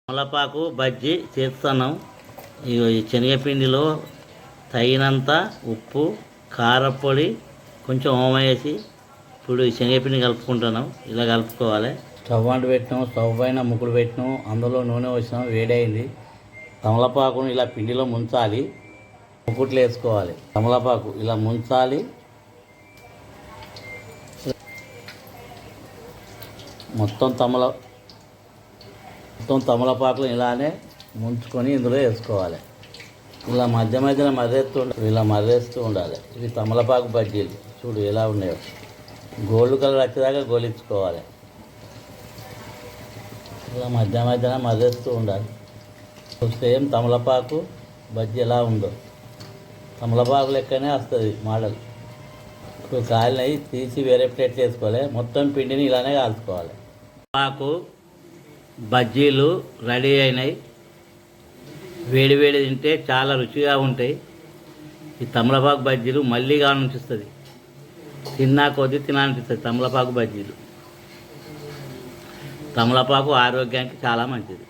తమలపాకు బజ్జీ చేస్తున్నాం. ఈ శనగపిండిలో తగినంత ఉప్పు, కారపొడి, కొంచెం ఓమ వేసి ఇప్పుడు ఈ శనగపిండి కలుపుకుంటున్నాం. ఇలా కలుపుకోవాలి. స్టవ్ అంటు పెట్టినాం, స్టవ్ పైన ముక్కుడు పెట్టినాం, అందులో నూనె వచ్చినాం, వేడైంది. తమలపాకును ఇలా పిండిలో ముంచాలి, ముక్కుట్లు వేసుకోవాలి. తమలపాకు ఇలా ముంచాలి, మొత్తం తమలపాకులు ఇలానే ముంచుకొని ఇందులో వేసుకోవాలి. ఇలా మధ్య మధ్యలో మర్రేస్తూ ఉండాలి. ఇవి తమలపాకు బజ్జీలు చూడు ఎలా ఉన్నాయో. గోల్డ్ కలర్ వచ్చేదాకా గోలించుకోవాలి. ఇలా మధ్య మధ్యన మర్రేస్తూ ఉండాలి. సేమ్ తమలపాకు బజ్జీ ఎలా ఉందో తమలపాకు లెక్కనే వస్తుంది మోడల్. ఇప్పుడు కాలినవి తీసి వేరే ప్లేట్ వేసుకోవాలి. మొత్తం పిండిని ఇలానే కాల్చుకోవాలి. పాకు బజ్జీలు రెడీ అయినాయి. వేడి వేడి తింటే చాలా రుచిగా ఉంటాయి. ఈ తమలపాకు బజ్జీలు మళ్ళీ కావాలనిపిస్తుంది, తిన్నా కొద్దీ తినాలనిపిస్తుంది. తమలపాకు బజ్జీలు, తమలపాకు ఆరోగ్యానికి చాలా మంచిది.